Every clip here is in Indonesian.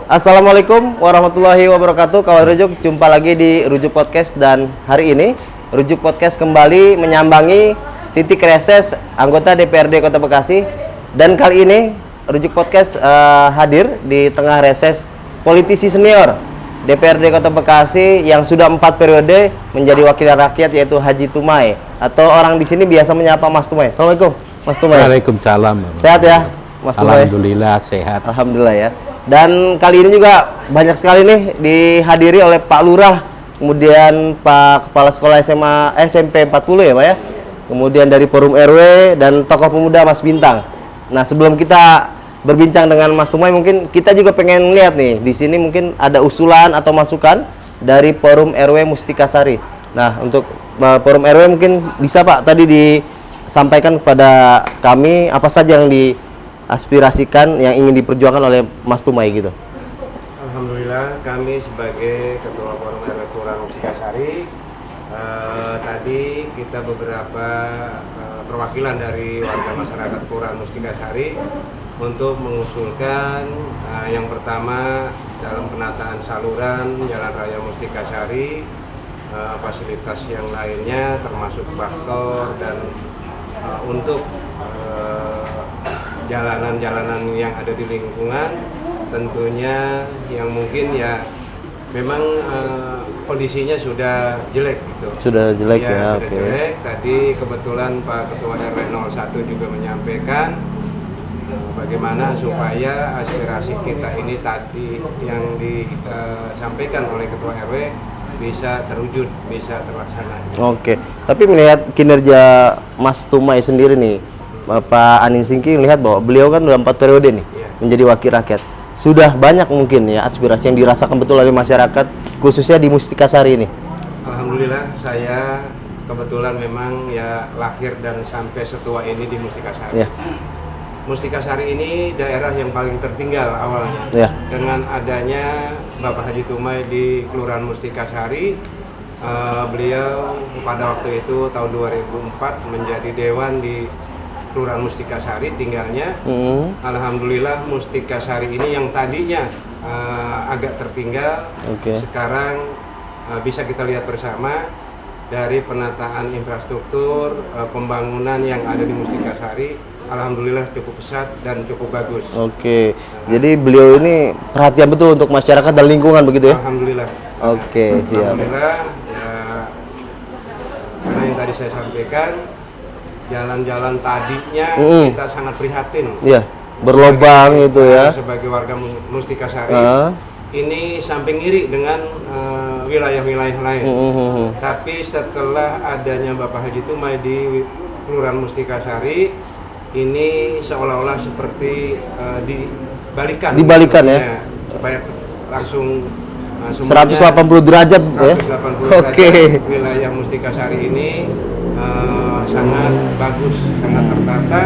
Assalamualaikum warahmatullahi wabarakatuh. Kawan Rujuk, jumpa lagi di Rujuk Podcast. Dan hari ini Rujuk Podcast kembali menyambangi titik reses anggota DPRD Kota Bekasi. Dan kali ini Rujuk Podcast hadir di tengah reses politisi senior DPRD Kota Bekasi yang sudah 4 periode menjadi wakil rakyat, yaitu Haji Tumai, atau orang di sini biasa menyapa Mas Tumai. Assalamualaikum Mas Tumai. Waalaikumsalam. Sehat ya Mas Tumai? Alhamdulillah sehat. Alhamdulillah ya. Dan kali ini juga banyak sekali nih dihadiri oleh Pak Lurah, kemudian Pak Kepala Sekolah SMP 40 ya Pak ya, kemudian dari Forum RW dan tokoh pemuda Mas Bintang. Nah, sebelum kita berbincang dengan Mas Tumai, mungkin kita juga pengen lihat nih di sini mungkin ada usulan atau masukan dari Forum RW Mustikasari. Nah, untuk Forum RW mungkin bisa Pak tadi disampaikan kepada kami apa saja yang diaspirasikan, yang ingin diperjuangkan oleh Mas Tumai gitu. Alhamdulillah, kami sebagai Ketua Forum RW Kelurahan Mustikasari, tadi kita beberapa perwakilan dari warga masyarakat Kelurahan Mustikasari untuk mengusulkan yang pertama dalam penataan saluran Jalan Raya Mustikasari, fasilitas yang lainnya termasuk baktor dan untuk jalanan-jalanan yang ada di lingkungan, tentunya yang mungkin ya memang kondisinya sudah jelek gitu. Sudah jelek ya, sudah oke. jelek. Tadi kebetulan Pak Ketua RW 01 juga menyampaikan bagaimana supaya aspirasi kita ini tadi yang disampaikan oleh Ketua RW bisa terwujud, bisa terlaksana. Oke. Tapi melihat kinerja Mas Tumai sendiri nih, Bapak Anin Singki, lihat bahwa beliau kan udah 4 periode nih menjadi wakil rakyat. Sudah banyak mungkin ya aspirasi yang dirasakan betul oleh masyarakat, khususnya di Mustikasari ini. Alhamdulillah, saya kebetulan memang ya lahir dan sampai setua ini di Mustikasari. Ya. Mustikasari ini daerah yang paling tertinggal awalnya. Ya. Dengan adanya Bapak Haji Tumai di Kelurahan Mustikasari, beliau pada waktu itu tahun 2004 menjadi dewan di Kelurahan Mustikasari tinggalnya. Alhamdulillah, Mustikasari ini yang tadinya agak tertinggal, sekarang bisa kita lihat bersama dari penataan infrastruktur, pembangunan yang ada di Mustikasari, alhamdulillah cukup pesat dan cukup bagus. Oke. Jadi beliau ini perhatian betul untuk masyarakat dan lingkungan begitu ya? Alhamdulillah. Oke, siap. Alhamdulillah ya, karena yang tadi saya sampaikan, jalan-jalan tadinya kita sangat prihatin. Iya, berlobang itu ya. Sebagai warga Mustikasari, ini samping iri dengan wilayah-wilayah lain. Tapi setelah adanya Bapak Haji Tumai di Kelurahan Mustikasari, ini seolah-olah seperti dibalikan ya, supaya langsung 180 derajat ya. 180 Oke. derajat. Wilayah Mustikasari ini sangat bagus, sangat tertata,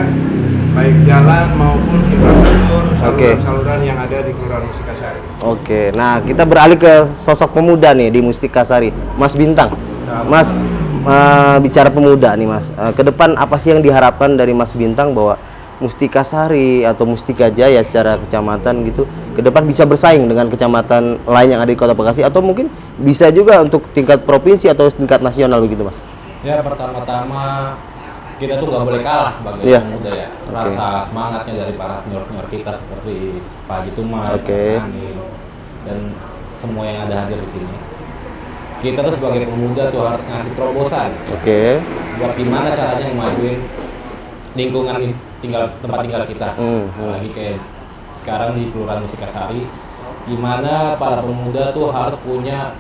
baik jalan maupun infrastruktur, saluran-saluran yang ada di Kelurahan Mustikasari. Oke, nah kita beralih ke sosok pemuda nih di Mustikasari, Mas Bintang. Mas, bicara pemuda nih Mas, ke depan apa sih yang diharapkan dari Mas Bintang bahwa Mustikasari atau Mustikajaya secara kecamatan gitu ke depan bisa bersaing dengan kecamatan lain yang ada di Kota Bekasi, atau mungkin bisa juga untuk tingkat provinsi atau tingkat nasional begitu Mas? Ya, pertama-tama kita tuh nggak boleh kalah sebagai pemuda ya. Rasa semangatnya dari para senior-senior kita seperti Pak Haji Tumai, Pak Anin, dan semua yang ada hadir di sini. Kita tuh sebagai pemuda tuh harus ngasih terobosan. Buat gimana caranya ngemajuin lingkungan tempat tinggal kita. Lagi kayak sekarang di Kelurahan Mustikasari, gimana para pemuda tuh harus punya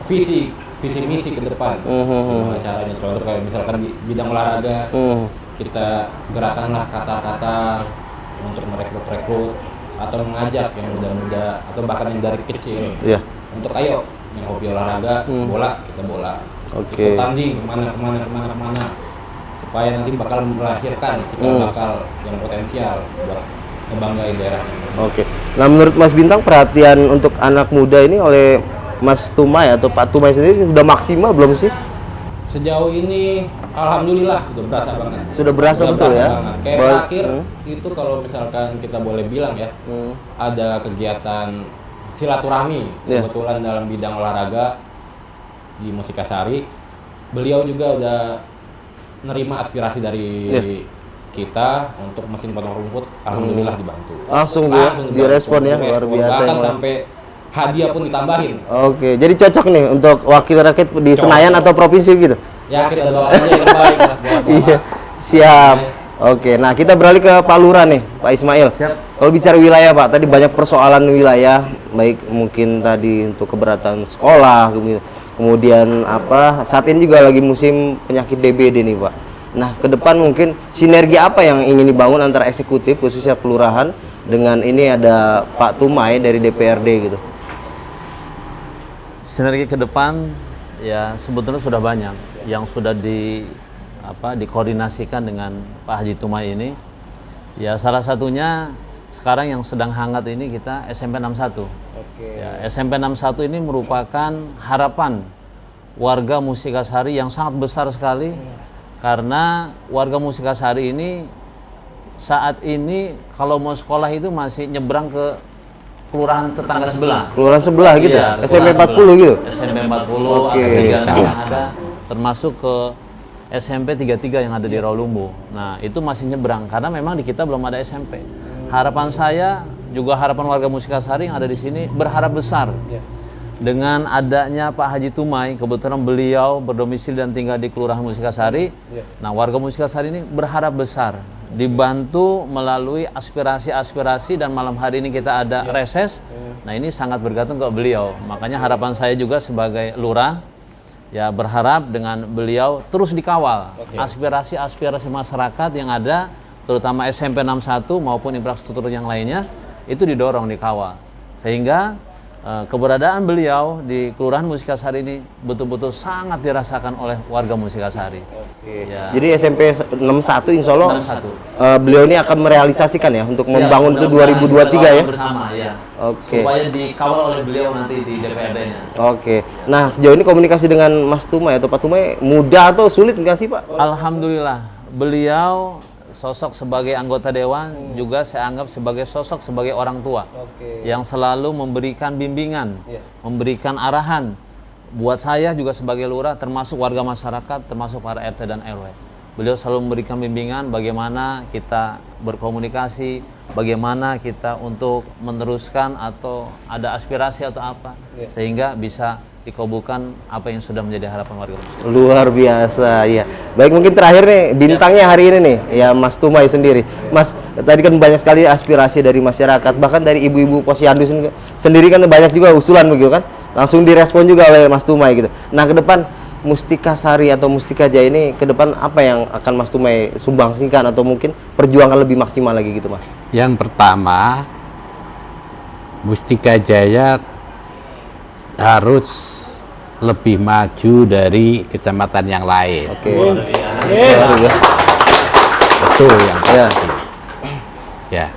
visi misi ke depan. Gimana caranya? Contoh kayak misalkan di bidang olahraga, kita gerakanlah kata-kata untuk merekrut atau mengajak yang muda-muda atau bahkan yang dari kecil untuk ayo yang hobi olahraga, bola, kita bola. Ikut tanding kemana, supaya nanti bakal melahirkan cikal bakal yang potensial buat ngebanggain daerah. Nah, menurut Mas Bintang, perhatian untuk anak muda ini oleh Mas Tumai atau Pak Tumai sendiri sudah maksimal belum sih? Sejauh ini alhamdulillah udah berasa banget. Sudah berasa betul ya. Banget. Kayak terakhir itu kalau misalkan kita boleh bilang ya, ada kegiatan silaturahmi kebetulan dalam bidang olahraga di Musikasari. Beliau juga udah nerima aspirasi dari kita untuk mesin potong rumput, alhamdulillah dibantu. Langsung direspon ya, luar biasa. Bahkan sampai hadiah pun ditambahin. Oke, jadi cocok nih untuk wakil rakyat di Senayan atau provinsi gitu. Ya kita doain aja yang terbaik lah buat Bapak. Iya, siap. Oke, nah kita beralih ke Pak Lurah nih, Pak Ismail. Siap. Kalau bicara wilayah Pak, tadi banyak persoalan wilayah, baik mungkin tadi untuk keberatan sekolah, kemudian apa? Saat ini juga lagi musim penyakit DBD nih Pak. Nah, ke depan mungkin sinergi apa yang ingin dibangun antara eksekutif khususnya kelurahan dengan ini ada Pak Tumai dari DPRD gitu. Sinergi ke depan ya sebetulnya sudah banyak yang sudah dikoordinasikan dengan Pak Haji Tumai ini. Ya salah satunya sekarang yang sedang hangat ini kita SMP 61. Ya, SMP 61 ini merupakan harapan warga Musikasari yang sangat besar sekali. Karena warga Musikasari ini saat ini kalau mau sekolah itu masih nyebrang ke kelurahan tetangga sebelah. Kelurahan sebelah gitu? Iya, SMP 40 gitu? SMP 40, ada 36 yang ada, termasuk ke SMP 33 yang ada di Rawalumbu. Nah itu masih nyebrang, karena memang di kita belum ada SMP. Harapan saya, juga harapan warga Musikasari yang ada di sini, berharap besar. Dengan adanya Pak Haji Tumai, kebetulan beliau berdomisili dan tinggal di Kelurahan Musikasari. Nah, warga Musikasari ini berharap besar dibantu melalui aspirasi-aspirasi, dan malam hari ini kita ada reses. Nah, ini sangat bergantung ke beliau. Makanya harapan saya juga sebagai lurah ya berharap dengan beliau terus dikawal aspirasi-aspirasi masyarakat yang ada, terutama SMP 61 maupun infrastruktur yang lainnya, itu didorong, dikawal. Sehingga keberadaan beliau di Kelurahan Musikasari ini betul-betul sangat dirasakan oleh warga Musikasari. Ya. Jadi SMP 61 insya Allah 61. Beliau ini akan merealisasikan ya untuk membangun itu 2023 ya? Bersama ya. Supaya dikawal oleh beliau nanti di DPRD-nya. Nah sejauh ini komunikasi dengan Mas Tumai atau Pak Tumai mudah atau sulit nggak sih Pak? Alhamdulillah, beliau sosok sebagai anggota dewan juga saya anggap sebagai sosok sebagai orang tua yang selalu memberikan bimbingan, memberikan arahan buat saya juga sebagai lurah, termasuk warga masyarakat, termasuk para RT dan RW. Beliau selalu memberikan bimbingan bagaimana kita berkomunikasi, bagaimana kita untuk meneruskan atau ada aspirasi atau apa, sehingga bisa dikabulkan apa yang sudah menjadi harapan warga Musikasari. Luar biasa ya. Baik, mungkin terakhir nih bintangnya hari ini nih ya Mas Tumai sendiri. Mas, tadi kan banyak sekali aspirasi dari masyarakat, bahkan dari ibu-ibu posyandu sendiri kan banyak juga usulan begitu kan. Langsung direspon juga oleh Mas Tumai gitu. Nah, ke depan Mustikasari atau Mustika Jaya ini ke depan apa yang akan Mas Tumai sumbangsikan atau mungkin perjuangan lebih maksimal lagi gitu Mas? Yang pertama, Mustika Jaya harus lebih maju dari kecamatan yang lain. Betul yang pasti. Ya.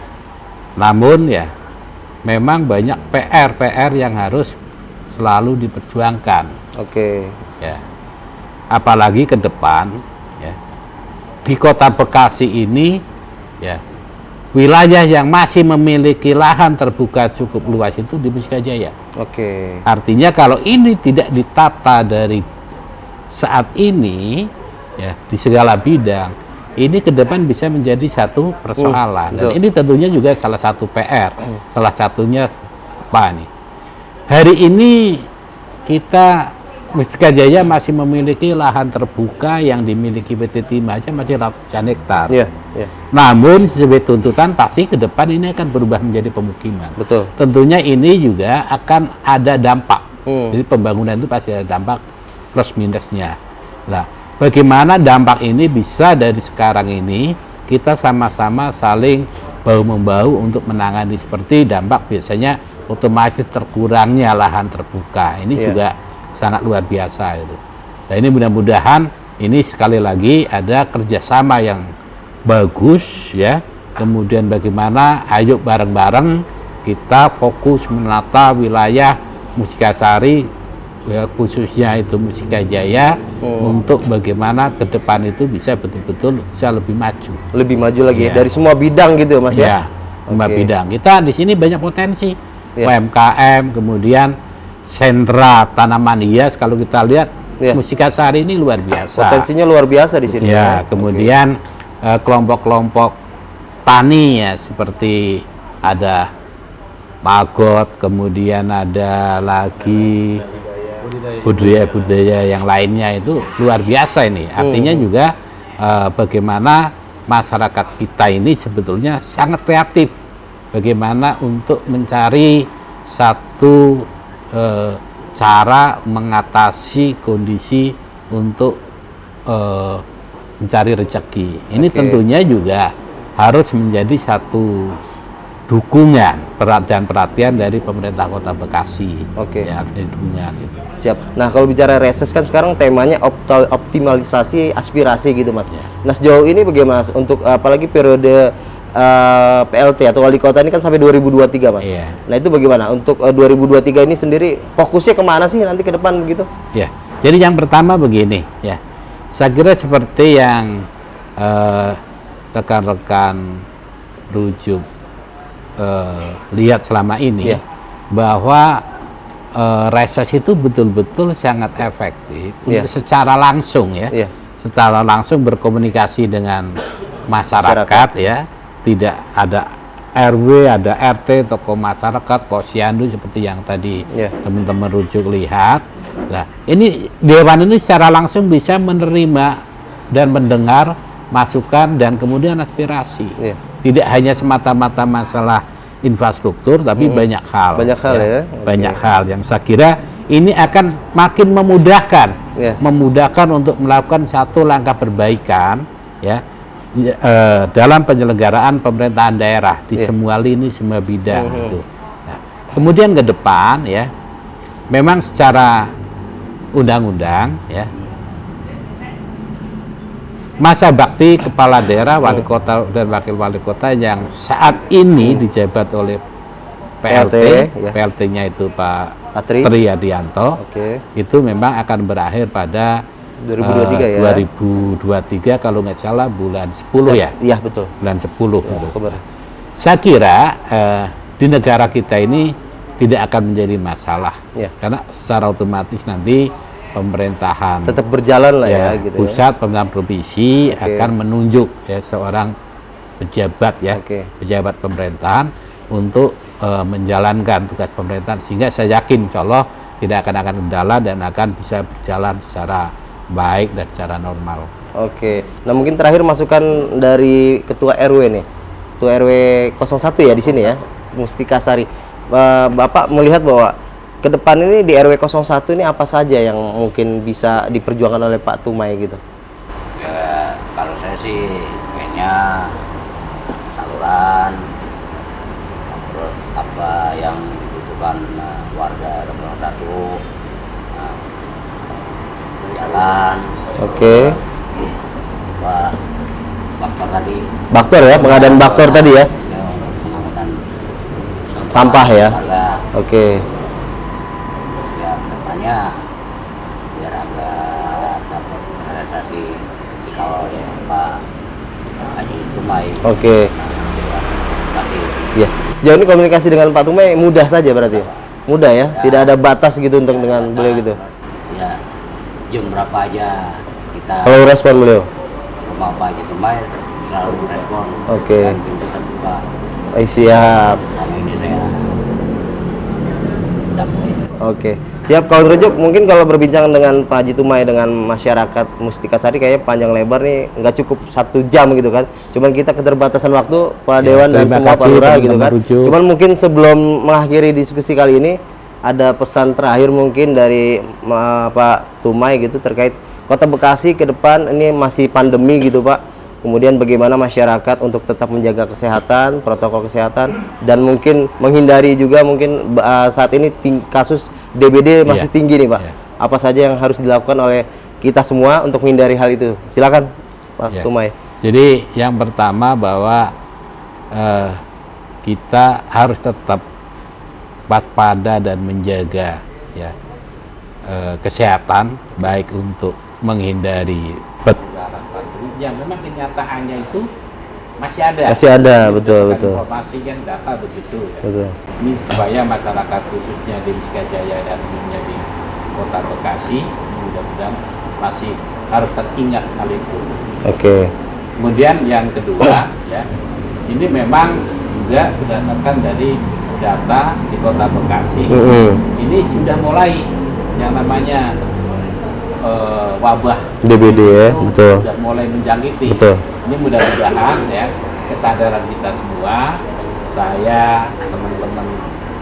Namun ya, memang banyak PR yang harus selalu diperjuangkan. Ya. Apalagi ke depan, ya, di Kota Bekasi ini, ya, wilayah yang masih memiliki lahan terbuka cukup luas itu di Mustika Jaya. Artinya kalau ini tidak ditata dari saat ini, ya, di segala bidang, ini ke depan bisa menjadi satu persoalan. Dan ini tentunya juga salah satu PR. Salah satunya apa nih? Hari ini kita Mustika Jaya masih memiliki lahan terbuka yang dimiliki PT Timah aja masih ratusan hektar. Namun sebagai tuntutan pasti ke depan ini akan berubah menjadi pemukiman. Tentunya ini juga akan ada dampak. Jadi pembangunan itu pasti ada dampak plus minusnya. Nah, bagaimana dampak ini bisa dari sekarang ini kita sama-sama saling bahu-membahu untuk menangani seperti dampak biasanya otomatis terkurangnya lahan terbuka. Ini juga sangat luar biasa itu. Nah, ini mudah-mudahan ini sekali lagi ada kerjasama yang bagus ya. Kemudian bagaimana ayo bareng-bareng kita fokus menata wilayah Musikasari ya, khususnya itu Mustika Jaya untuk bagaimana ke depan itu bisa betul-betul bisa lebih maju. Lebih maju lagi Ya. dari semua bidang gitu ya Mas ya. Ya, semua Oke. bidang. Kita di sini banyak potensi. Ya. UMKM, kemudian sentra tanaman hias kalau kita lihat Ya. Mustika Sari ini luar biasa. Potensinya luar biasa di sini. Ya, kemudian kelompok-kelompok tani ya seperti ada Magot, kemudian ada lagi budaya-budaya yang lainnya itu luar biasa ini. Artinya juga bagaimana masyarakat kita ini sebetulnya sangat kreatif. Bagaimana untuk mencari satu cara mengatasi kondisi untuk mencari rezeki. Ini tentunya juga harus menjadi satu dukungan dan perhatian dari pemerintah Kota Bekasi. Ya, dukungan. Siap. Nah, kalau bicara reses kan sekarang temanya optimalisasi aspirasi gitu Mas. Nah, sejauh ini bagaimana Mas? Untuk apalagi periode PLT atau wali kota ini kan sampai 2023 Mas. Nah, itu bagaimana untuk 2023 ini sendiri fokusnya kemana sih nanti ke depan begitu? Ya, jadi yang pertama begini ya, saya kira seperti yang rekan-rekan rujuk lihat selama ini bahwa reses itu betul-betul sangat efektif untuk secara langsung ya, secara langsung berkomunikasi dengan masyarakat ya, tidak ada RW, ada RT, tokoh masyarakat, posyandu seperti yang tadi teman-teman rujuk lihat. Nah, ini dewan ini secara langsung bisa menerima dan mendengar masukan dan kemudian aspirasi. Tidak hanya semata-mata masalah infrastruktur, tapi banyak hal. Banyak hal ya. Banyak hal yang saya kira ini akan makin memudahkan untuk melakukan satu langkah perbaikan ya dalam penyelenggaraan pemerintahan daerah di semua lini, semua bidang itu. Nah, kemudian ke depan ya, memang secara undang-undang ya, masa bakti kepala daerah, wali kota dan wakil wali kota yang saat ini dijabat oleh PLT, PLT-nya itu Pak Tri Adianto, itu memang akan berakhir pada 2023 2023 kalau nggak salah bulan 10 ya. Iya betul. Bulan 10. Saya kira di negara kita ini tidak akan menjadi masalah, karena secara otomatis nanti pemerintahan tetap berjalan lah ya, gitu pusat pemerintahan provinsi akan menunjuk ya seorang pejabat pejabat pemerintahan untuk menjalankan tugas pemerintahan, sehingga saya yakin insya Allah tidak akan kendala dan akan bisa berjalan secara baik dan secara normal. Nah mungkin terakhir masukan dari Ketua RW nih, Ketua RW 01 ya di sini ya, Mustika Sari. Bapak melihat bahwa ke depan ini di RW 01 ini apa saja yang mungkin bisa diperjuangkan oleh Pak Tumai gitu? Ya, kalau saya sih kayaknya saluran, terus apa yang dibutuhkan warga RW 01, jalan. Baktor tadi. Baktor ya, pengadaan baktor tadi ya. Pengangkutan sampah ya. Ya, katanya biar agak dapat realisasi dikawal oleh Pak Haji Tumai. Kasih. Iya. Sejauh ini komunikasi dengan Pak Tumai mudah saja berarti? Mudah ya? Tidak ada batas gitu untuk dengan beliau gitu? Ya, jam berapa aja kita selalu respon beliau? Rumah Pak Haji Tumai selalu respon. Dan pintu terbuka. Siap. Kalau ini saya dapat. Siap. Kalau rujuk mungkin kalau berbincang dengan Pak Haji Tumai dengan masyarakat Mustika Sari kayaknya panjang lebar nih nggak cukup 1 jam gitu kan. Cuman kita keterbatasan waktu Pak Dewan dan semua Pak Lurah gitu kan. Cuman mungkin sebelum mengakhiri diskusi kali ini ada pesan terakhir mungkin dari Pak Tumai gitu terkait Kota Bekasi ke depan ini masih pandemi gitu Pak. Kemudian bagaimana masyarakat untuk tetap menjaga kesehatan, protokol kesehatan, dan mungkin menghindari juga mungkin saat ini kasus DBD masih tinggi nih Pak. Apa saja yang harus dilakukan oleh kita semua untuk menghindari hal itu? Silakan Pak Tumai. Jadi yang pertama bahwa kita harus tetap waspada dan menjaga ya kesehatan, baik untuk menghindari penularan bakteri yang memang kenyataannya itu masih ada. Masih ada, betul. Informasi kan data begitu. Ya. Betul. Ini supaya masyarakat khususnya di Musikajaya dan umumnya di Kota Bekasi, mudah-mudahan masih harus teringat hal itu. Oke. Kemudian yang kedua, ya, ini memang juga berdasarkan dari data di Kota Bekasi, ini sudah mulai yang namanya wabah DBD ya, betul. Sudah mulai menjangkiti. Betul. Ini mudah-mudahan ya kesadaran kita semua, saya, teman-teman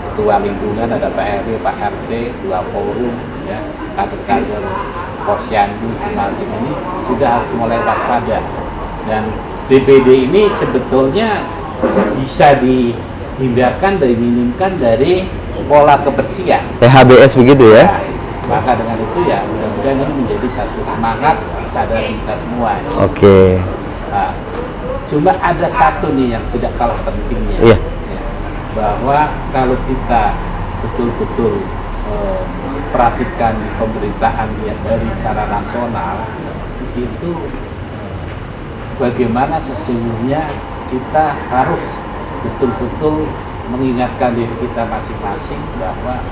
ketua lingkungan, ada Pak RW, Pak RT, dua forum, ya, kader-kader Posyandu, Cimaltim ini sudah harus mulai waspada. Dan DBD ini sebetulnya bisa dihindarkan, diminimkan dari pola kebersihan. THBS begitu ya? Maka dengan itu ya mudah-mudahan ini menjadi satu semangat kesadaran kita semua. Oke. Nah, cuma ada satu nih yang tidak kalah pentingnya, Iya. ya, bahwa kalau kita betul-betul perhatikan di pemerintahan ya, dari secara nasional itu bagaimana sesungguhnya kita harus betul-betul mengingatkan diri kita masing-masing bahwa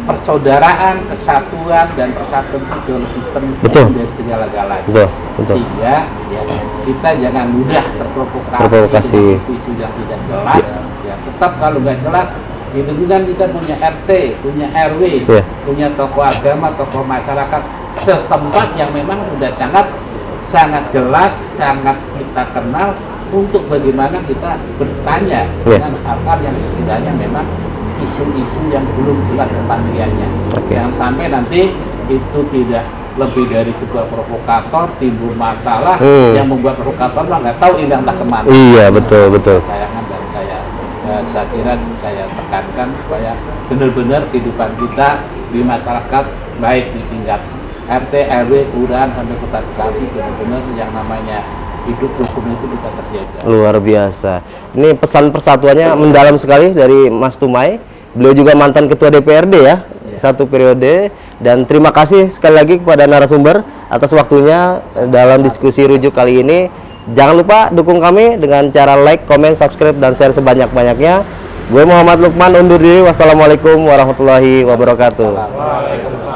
persaudaraan, kesatuan dan persatuan itu jauh lebih penting dari segala-galanya. Sehingga ya, kita jangan mudah terprovokasi dengan isu yang tidak jelas. Ya, tetap kalau nggak jelas, di lingkungan kita punya RT, punya RW, punya tokoh agama, tokoh masyarakat setempat yang memang sudah sangat jelas, sangat kita kenal untuk bagaimana kita bertanya dengan hal-hal yang setidaknya memang isu-isu yang belum jelas kepastiannya. Jangan sampai nanti itu tidak lebih dari sebuah provokator, timbul masalah yang membuat provokator nggak tahu hilang tak kemana. Iya, betul. Sayangan dari saya kira saya tekankan supaya benar-benar kehidupan kita di masyarakat baik di tingkat RT, RW, kelurahan sampai Kota Bekasi benar-benar yang namanya hidup rukun itu bisa terjaga. Luar biasa. Ini pesan persatuannya mendalam sekali dari Mas Tumai. Beliau juga mantan ketua DPRD ya, satu periode. Dan terima kasih sekali lagi kepada narasumber atas waktunya dalam diskusi rujuk kali ini. Jangan lupa dukung kami dengan cara like, comment, subscribe, dan share sebanyak-banyaknya. Gue Muhammad Lukman undur diri. Wassalamualaikum warahmatullahi wabarakatuh. Waalaikumsalam.